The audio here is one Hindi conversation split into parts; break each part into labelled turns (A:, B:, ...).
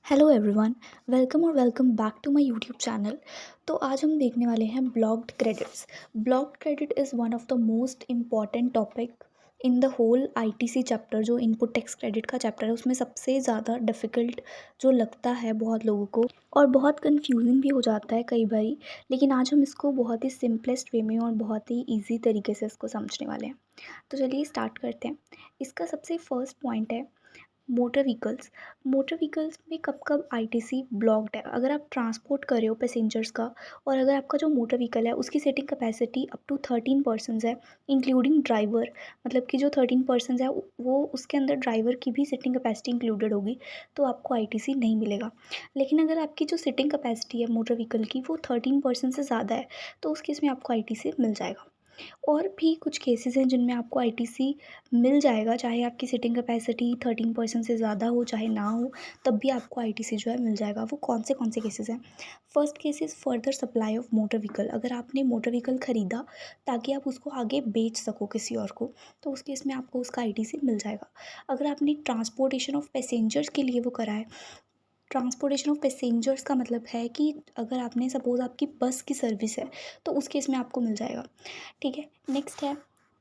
A: Hello everyone. Welcome back to my YouTube channel. तो आज हम देखने वाले हैं blocked credits. Blocked credit is one of the most important topic in the whole ITC chapter. जो इनपुट टैक्स क्रेडिट का चैप्टर है उसमें सबसे ज़्यादा डिफ़िकल्ट जो लगता है बहुत लोगों को, और बहुत कंफ्यूजिंग भी हो जाता है कई बारी। लेकिन आज हम इसको बहुत ही सिंपलेस्ट वे में और बहुत ही ईजी तरीके से इसको समझने वाले हैं। तो चलिए स्टार्ट करते हैं। इसका सबसे फर्स्ट पॉइंट है मोटर व्हीकल्स। मोटर व्हीकल्स में कब कब आईटीसी ब्लॉक्ड है? अगर आप ट्रांसपोर्ट कर रहे हो पैसेंजर्स का, और अगर आपका जो मोटर व्हीकल है उसकी seating capacity up to 13 persons है, इंक्लूडिंग ड्राइवर। मतलब कि जो 13 पर्सनस है वो उसके अंदर ड्राइवर की भी सीटिंग कैपेसिटी इंक्लूडेड होगी, तो आपको आईटीसी नहीं मिलेगा। लेकिन अगर आपकी जो सीटिंग कैपेसिटी है मोटर व्हीकल की वो 13 पर्सन से ज़्यादा है, तो उस केस में आपको आईटीसी मिल जाएगा। और भी कुछ केसेस हैं जिनमें आपको आईटीसी मिल जाएगा, चाहे आपकी सीटिंग कैपेसिटी 13 पर्सन से ज़्यादा हो चाहे ना हो, तब भी आपको आईटीसी जो है मिल जाएगा। वो कौन से केसेस हैं? First case is further supply of motor vehicle. अगर आपने मोटर व्हीकल ख़रीदा ताकि आप उसको आगे बेच सको किसी और को, तो उस केस में आपको उसका आईटीसी मिल जाएगा। अगर आपने ट्रांसपोर्टेशन ऑफ पैसेंजर्स के लिए वो करा है, ट्रांसपोर्टेशन ऑफ पैसेंजर्स का मतलब है कि अगर आपने सपोज़ आपकी बस की सर्विस है, तो उस केस में आपको मिल जाएगा। ठीक है। नेक्स्ट है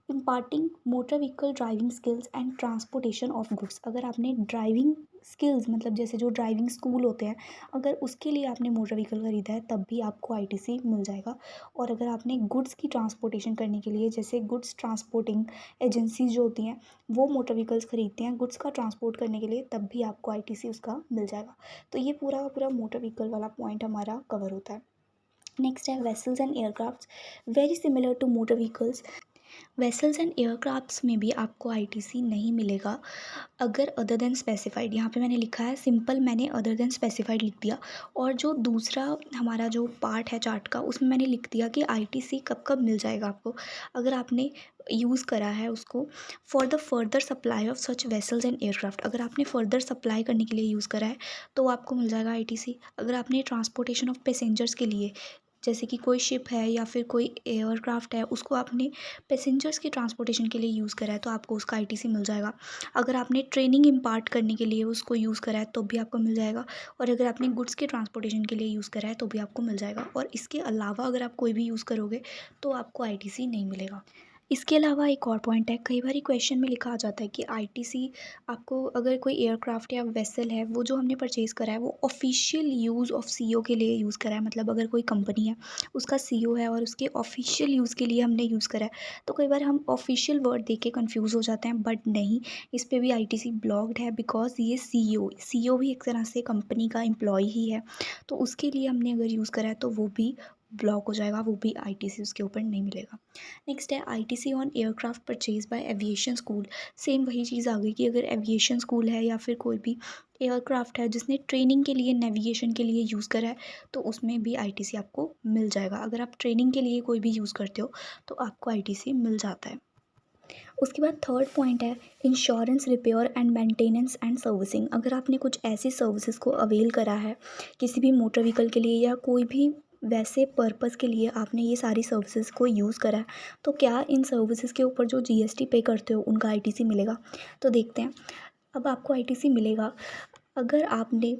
A: imparting motor vehicle driving skills and transportation of goods. अगर आपने ड्राइविंग स्किल्स मतलब जैसे जो ड्राइविंग स्कूल होते हैं, अगर उसके लिए आपने मोटर व्हीकल ख़रीदा है तब भी आपको आईटीसी मिल जाएगा। और अगर आपने गुड्स की ट्रांसपोर्टेशन करने के लिए, जैसे गुड्स ट्रांसपोर्टिंग एजेंसीज जो होती हैं वो मोटर व्हीकल्स ख़रीदते हैं गुड्स का ट्रांसपोर्ट करने के लिए, तब भी आपको आईटीसी उसका मिल जाएगा। तो ये पूरा का पूरा मोटर व्हीकल वाला पॉइंट हमारा कवर होता है। नेक्स्ट है vessels and aircrafts. Very similar to motor vehicles. Vessels and aircrafts में भी आपको आईटीसी नहीं मिलेगा अगर अदर देन स्पेसिफाइड। यहाँ पे मैंने लिखा है सिंपल, मैंने अदर देन स्पेसिफाइड लिख दिया। और जो दूसरा हमारा जो पार्ट है चार्ट का, उसमें मैंने लिख दिया कि आईटीसी कब कब मिल जाएगा आपको। अगर आपने यूज़ करा है उसको for the further supply of such vessels and aircraft. अगर आपने फर्दर सप्लाई करने के लिए यूज़ करा है तो आपको मिल जाएगा आईटीसी। अगर आपने ट्रांसपोर्टेशन ऑफ पैसेंजर्स के लिए, जैसे कि कोई शिप है या फिर कोई एयरक्राफ्ट है, उसको आपने पैसेंजर्स के ट्रांसपोर्टेशन के लिए यूज़ करा है तो आपको उसका आईटीसी मिल जाएगा। अगर आपने ट्रेनिंग इम्पार्ट करने के लिए उसको यूज़ करा है तो भी आपको मिल जाएगा। और अगर आपने गुड्स के ट्रांसपोर्टेशन के लिए यूज़ करा है तो भी आपको मिल जाएगा। और इसके अलावा अगर आप कोई भी यूज़ करोगे तो आपको आईटीसी नहीं मिलेगा। इसके अलावा एक और पॉइंट है, कई बार क्वेश्चन में लिखा आ जाता है कि आईटीसी आपको, अगर कोई एयरक्राफ्ट या वेसल है वो जो हमने परचेज़ करा है वो ऑफिशियल यूज़ ऑफ सीओ के लिए यूज़ करा है, मतलब अगर कोई कंपनी है उसका सीओ है और उसके ऑफिशियल यूज़ के लिए हमने यूज़ करा है, तो कई बार हम ऑफिशियल वर्ड देख के कन्फ्यूज़ हो जाते हैं। बट नहीं, इस पर भी आईटीसी ब्लॉक्ड है बिकॉज ये सीओ भी एक तरह से कंपनी का एम्प्लॉय ही है, तो उसके लिए हमने अगर यूज़ करा है तो वो भी ब्लॉक हो जाएगा, वो भी आईटीसी उसके ऊपर नहीं मिलेगा। नेक्स्ट है ITC on aircraft purchase by aviation school. Same वही चीज़ आ गई कि अगर एविएशन स्कूल है या फिर कोई भी एयरक्राफ्ट है जिसने ट्रेनिंग के लिए, नेविगेशन के लिए यूज़ करा है, तो उसमें भी आईटीसी आपको मिल जाएगा। अगर आप ट्रेनिंग के लिए कोई भी यूज़ करते हो तो आपको आईटीसी मिल जाता है। उसके बाद थर्ड पॉइंट है insurance, repair and maintenance and servicing. अगर आपने कुछ ऐसी सर्विसेज को अवेल करा है किसी भी मोटर व्हीकल के लिए या कोई भी वैसे पर्पस के लिए आपने ये सारी सर्विसेज को यूज़ करा है, तो क्या इन सर्विसेज के ऊपर जो जीएसटी पे करते हो उनका आईटीसी मिलेगा? तो देखते हैं। अब आपको आईटीसी मिलेगा अगर आपने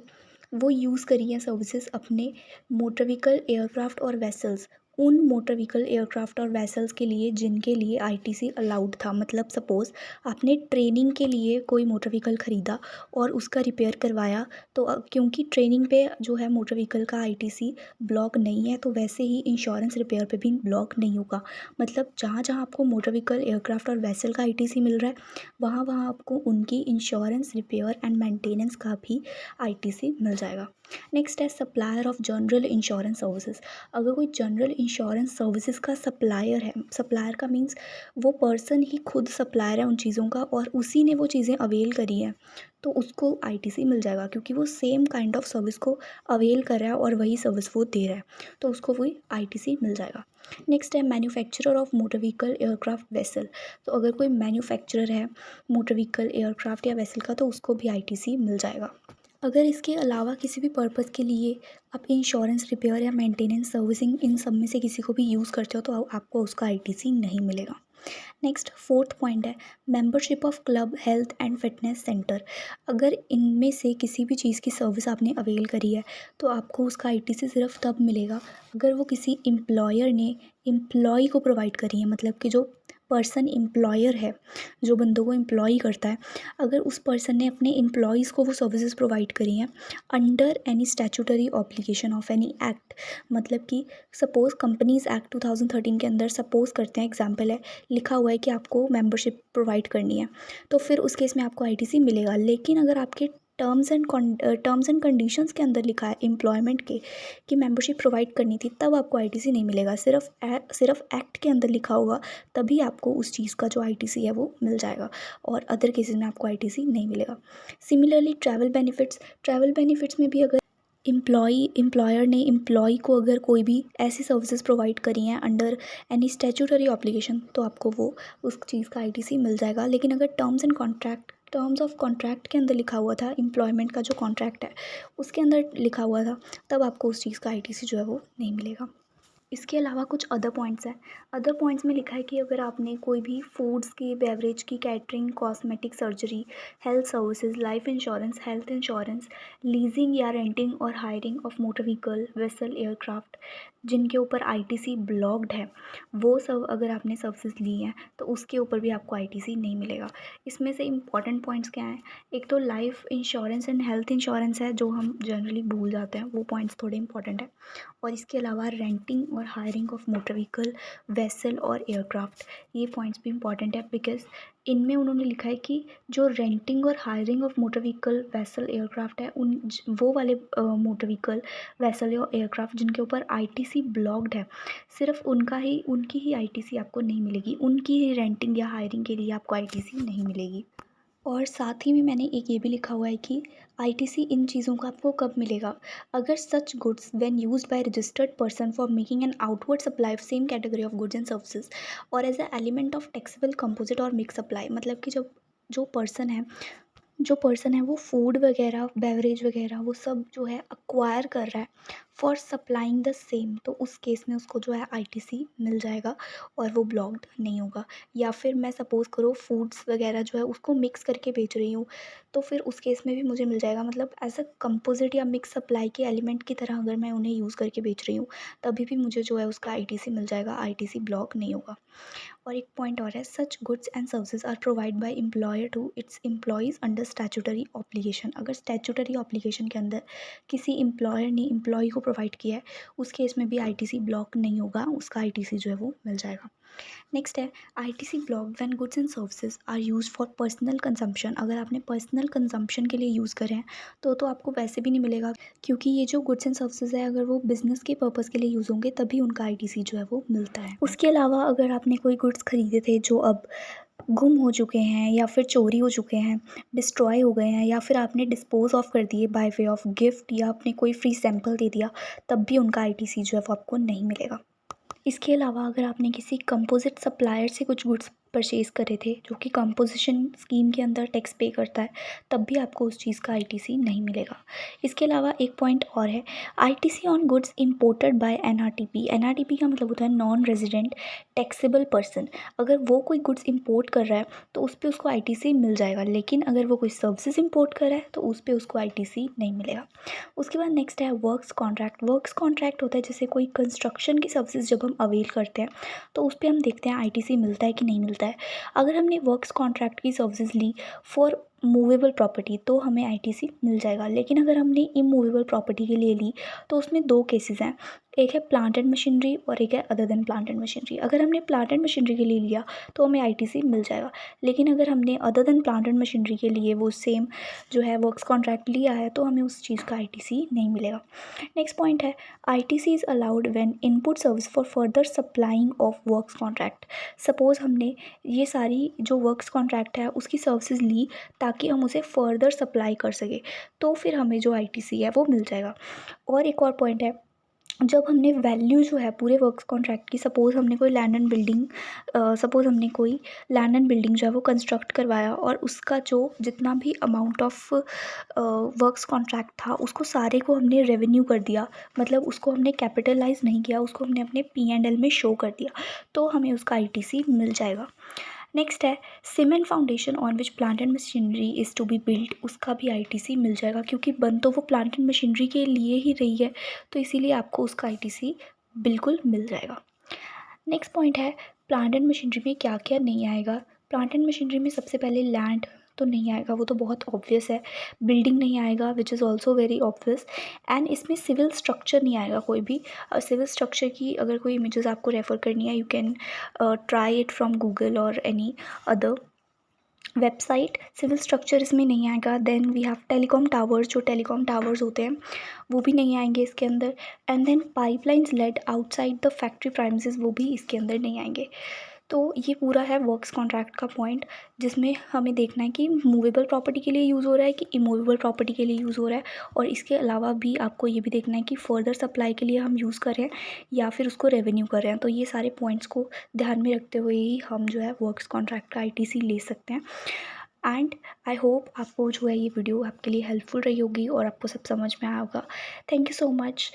A: वो यूज़ करी है सर्विसेज अपने मोटर व्हीकल, एयरक्राफ्ट और वेसल्स, उन मोटर व्हीकल, एयरक्राफ्ट और वेसल्स के लिए जिनके लिए आईटीसी अलाउड था। मतलब सपोज़ आपने ट्रेनिंग के लिए कोई मोटर व्हीकल ख़रीदा और उसका रिपेयर करवाया, तो क्योंकि ट्रेनिंग पे जो है मोटर व्हीकल का आईटीसी ब्लॉक नहीं है, तो वैसे ही इंश्योरेंस, रिपेयर पे भी ब्लॉक नहीं होगा। मतलब जहाँ जहाँ आपको मोटर व्हीकल, एयरक्राफ्ट और वेसल का आईटीसी मिल रहा है, वहाँ वहाँ आपको उनकी इंश्योरेंस, रिपेयर एंड मेंटेनेंस का भी आईटीसी मिल जाएगा। नेक्स्ट है supplier of general insurance services. अगर कोई जनरल इंश्योरेंस सर्विसेज का सप्लायर है, सप्लायर का मीन्स वो पर्सन ही खुद सप्लायर है उन चीज़ों का और उसी ने वो चीज़ें अवेल करी हैं, तो उसको आईटीसी मिल जाएगा क्योंकि वो सेम काइंड ऑफ सर्विस को अवेल कर रहा है और वही सर्विस वो दे रहा है, तो उसको वही आईटीसी मिल जाएगा। नेक्स्ट है manufacturer of motor vehicle, aircraft, vessel. तो अगर कोई मैन्युफैक्चरर है मोटर व्हीकल, एयरक्राफ्ट या वेसल का, तो उसको भी आईटीसी मिल जाएगा। अगर इसके अलावा किसी भी पर्पज़ के लिए आप इंश्योरेंस, रिपेयर या मेंटेनेंस, सर्विसिंग इन सब में से किसी को भी यूज़ करते हो तो आपको उसका आईटीसी नहीं मिलेगा। नेक्स्ट फोर्थ पॉइंट है membership of club, health and fitness centre. अगर इनमें से किसी भी चीज़ की सर्विस आपने अवेल करी है तो आपको उसका आईटीसी सिर्फ तब मिलेगा अगर वो किसी एम्प्लॉयर ने एम्प्लॉय को प्रोवाइड करी है, मतलब कि जो पर्सन एम्प्लॉयर है, जो बंदों को एम्प्लॉय करता है, अगर उस पर्सन ने अपने एम्प्लॉयज़ को वो सर्विसेज प्रोवाइड करी हैं under any statutory obligation of any act. मतलब कि सपोज़ कंपनीज़ एक्ट 2013 के अंदर सपोज़ करते हैं, एग्जाम्पल है, लिखा हुआ है कि आपको मेंबरशिप प्रोवाइड करनी है, तो फिर उस केस में आपको आईटीसी मिलेगा। लेकिन अगर आपके टर्म्स एंड कंडीशंस के अंदर लिखा है एम्प्लॉयमेंट के कि मेंबरशिप प्रोवाइड करनी थी, तब आपको आईटीसी नहीं मिलेगा। सिर्फ एक्ट के अंदर लिखा होगा तभी आपको उस चीज़ का जो आईटीसी है वो मिल जाएगा, और अदर केसेस में आपको आईटीसी नहीं मिलेगा। सिमिलरली ट्रैवल बेनिफिट्स में भी अगर एम्प्लॉयर ने एम्प्लॉय को अगर कोई भी ऐसी सर्विसेज प्रोवाइड करी हैं अंडर एनी स्टैचूटरी ऑब्लिगेशन, तो आपको वो उस चीज़ का आईटीसी मिल जाएगा। लेकिन अगर टर्म्स ऑफ कॉन्ट्रैक्ट के अंदर लिखा हुआ था, एम्प्लॉयमेंट का जो कॉन्ट्रैक्ट है उसके अंदर लिखा हुआ था, तब आपको उस चीज़ का आईटीसी जो है वो नहीं मिलेगा। इसके अलावा कुछ अदर पॉइंट्स हैं। अदर पॉइंट्स में लिखा है कि अगर आपने कोई भी फूड्स की, बेवरेज की, catering, cosmetic, surgery, health services, life insurance, health insurance, leasing या रेंटिंग और hiring of motor vehicle, vessel, aircraft जिनके ऊपर आईटीसी ब्लॉक्ड है, वो सब अगर आपने सर्विसेज ली हैं तो उसके ऊपर भी आपको आईटीसी नहीं मिलेगा। इसमें से इम्पॉर्टेंट पॉइंट्स क्या हैं? एक तो life insurance and health insurance है, जो हम जनरली भूल जाते हैं, वो पॉइंट्स थोड़े इंपॉर्टेंट है। और इसके अलावा रेंटिंग और hiring of motor vehicle, vessel और एयरक्राफ्ट, ये पॉइंट्स भी इंपॉर्टेंट है, बिकॉज इनमें उन्होंने लिखा है कि जो रेंटिंग और hiring of motor vehicle, vessel, aircraft है, वो वाले मोटर व्हीकल, वेसल या एयरक्राफ्ट जिनके ऊपर आईटीसी ब्लॉक्ड है, सिर्फ उनकी ही आईटीसी आपको नहीं मिलेगी, उनकी ही रेंटिंग या हायरिंग के लिए आपको आईटीसी नहीं मिलेगी। और साथ ही में मैंने एक ये भी लिखा हुआ है कि आईटीसी इन चीज़ों का आपको कब मिलेगा? अगर such goods when used by registered person for making an outward supply of same category of goods and services or as a element of taxable composite or mixed supply. मतलब कि जब जो पर्सन है वो फूड वगैरह, बेवरेज वगैरह, वो सब जो है अक्वायर कर रहा है फॉर सप्लाइंग द सेम, तो उस केस में उसको जो है आईटीसी मिल जाएगा और वो ब्लॉक्ड नहीं होगा। या फिर मैं सपोज़ करो फूड्स वगैरह जो है उसको मिक्स करके बेच रही हूँ, तो फिर उस केस में भी मुझे मिल जाएगा। मतलब एज अ कंपोजिट या मिक्स सप्लाई के एलिमेंट की तरह अगर मैं उन्हें यूज़ करके बेच रही हूँ, तभी भी मुझे जो है उसका आईटीसी मिल जाएगा, आईटीसी ब्लॉक नहीं होगा। और एक पॉइंट और है, such goods and services are provide by employer to its employees under statutory obligation. अगर स्टैचूटरी ऑब्लिगेशन के अंदर किसी एम्प्लॉयर ने एम्प्लॉय को प्रोवाइड किया है, उस केस में भी आईटीसी ब्लॉक नहीं होगा, उसका आईटीसी जो है वो मिल जाएगा। नेक्स्ट है ITC block when goods and services are use for personal consumption. अगर आपने पर्सनल कंजम्पशन के लिए यूज़ करें हैं तो आपको वैसे भी नहीं मिलेगा, क्योंकि ये जो गुड्स एंड सर्विसेज है अगर वो बिज़नेस के पर्पज़ के लिए यूज़ होंगे तभी उनका आईटीसी जो है वो मिलता है। उसके अलावा अगर आपने कोई गुड्स खरीदे थे जो अब गुम हो चुके हैं या फिर चोरी हो चुके हैं, डिस्ट्रॉय हो गए हैं, या फिर आपने डिस्पोज ऑफ कर दिए बाय वे ऑफ गिफ्ट, या आपने कोई फ्री सैंपल दे दिया, तब भी उनका आईटीसी जो है वो आपको नहीं मिलेगा। इसके अलावा अगर आपने किसी कंपोजिट सप्लायर से कुछ गुड्स परचेज़ करे थे जो कि कंपोजिशन स्कीम के अंदर टैक्स पे करता है, तब भी आपको उस चीज़ का आईटीसी नहीं मिलेगा। इसके अलावा एक पॉइंट और है, ITC on goods imported by NRTP. NRTP का मतलब होता है नॉन रेजिडेंट टैक्सेबल पर्सन। अगर वो कोई गुड्स इंपोर्ट कर रहा है तो उस पर उसको आईटीसी मिल जाएगा, लेकिन अगर वो कोई सर्विसेज इंपोर्ट कर रहा है तो उस पर उसको आईटीसी नहीं मिलेगा। उसके बाद नेक्स्ट है वर्क्स कॉन्ट्रैक्ट। वर्क्स कॉन्ट्रैक्ट होता है जैसे कोई कंस्ट्रक्शन की सर्विसेज जब हम अवेल करते हैं तो उस पर हम देखते हैं आईटीसी मिलता है कि नहीं मिलता है। अगर हमने वर्क्स कॉन्ट्रैक्ट की सर्विसेज ली फॉर मूवेबल प्रॉपर्टी तो हमें आईटीसी मिल जाएगा, लेकिन अगर हमने इमूवेबल प्रॉपर्टी के लिए ली तो उसमें दो केसेस हैं, एक है प्लांट एंड मशीनरी और एक है other than plant and machinery. अगर हमने प्लांट एंड मशीनरी के लिए लिया तो हमें आईटीसी मिल जाएगा, लेकिन अगर हमने other than plant and machinery के लिए वो सेम जो है वर्क्स कॉन्ट्रैक्ट लिया है तो हमें उस चीज़ का आईटीसी नहीं मिलेगा। नेक्स्ट पॉइंट है ITC is allowed when input service for further supplying of works contract. Suppose हमने ये सारी जो वर्क्स कॉन्ट्रैक्ट है उसकी सर्विसेज ली ताकि हम उसे फर्दर सप्लाई कर सकें, तो फिर हमें जो आईटीसी है वो मिल जाएगा। और एक और पॉइंट है, जब हमने वैल्यू जो है पूरे वर्क्स कॉन्ट्रैक्ट की, सपोज़ हमने कोई लैंड एंड बिल्डिंग जो है वो कंस्ट्रक्ट करवाया, और उसका जो जितना भी अमाउंट ऑफ वर्क्स कॉन्ट्रैक्ट था उसको सारे को हमने रेवेन्यू कर दिया, मतलब उसको हमने कैपिटलाइज नहीं किया, उसको हमने अपने P&L में शो कर दिया, तो हमें उसका ITC मिल जाएगा। नेक्स्ट है cement foundation on which plant and machinery is to be built, उसका भी ITC मिल जाएगा, क्योंकि बन तो वो प्लांट एंड मशीनरी के लिए ही रही है, तो इसीलिए आपको उसका ITC बिल्कुल मिल जाएगा। नेक्स्ट पॉइंट है प्लांट एंड मशीनरी में क्या क्या नहीं आएगा। प्लांट एंड मशीनरी में सबसे पहले लैंड तो नहीं आएगा, वो तो बहुत ऑब्वियस है। बिल्डिंग नहीं आएगा, which is also very obvious. And इसमें सिविल स्ट्रक्चर नहीं आएगा कोई भी। सिविल स्ट्रक्चर की अगर कोई इमेजेस आपको रेफ़र करनी है, you can try it from Google or any other website. Civil structure इसमें नहीं आएगा। Then we have telecom towers, जो टेलीकॉम टावर्स होते हैं वो भी नहीं आएंगे इसके अंदर। And then pipelines laid outside the factory premises, वो भी इसके अंदर नहीं आएंगे। तो ये पूरा है वर्क्स कॉन्ट्रैक्ट का पॉइंट, जिसमें हमें देखना है कि मूवेबल प्रॉपर्टी के लिए यूज़ हो रहा है कि इमूवेबल प्रॉपर्टी के लिए यूज़ हो रहा है, और इसके अलावा भी आपको ये भी देखना है कि फर्दर सप्लाई के लिए हम यूज़ कर रहे हैं या फिर उसको रेवेन्यू कर रहे हैं। तो ये सारे पॉइंट्स को ध्यान में रखते हुए ही हम जो है वर्क्स कॉन्ट्रैक्ट का ITC ले सकते हैं। एंड आई होप आपको जो है ये वीडियो आपके लिए हेल्पफुल रही होगी और आपको सब समझ में आया होगा। Thank you so much.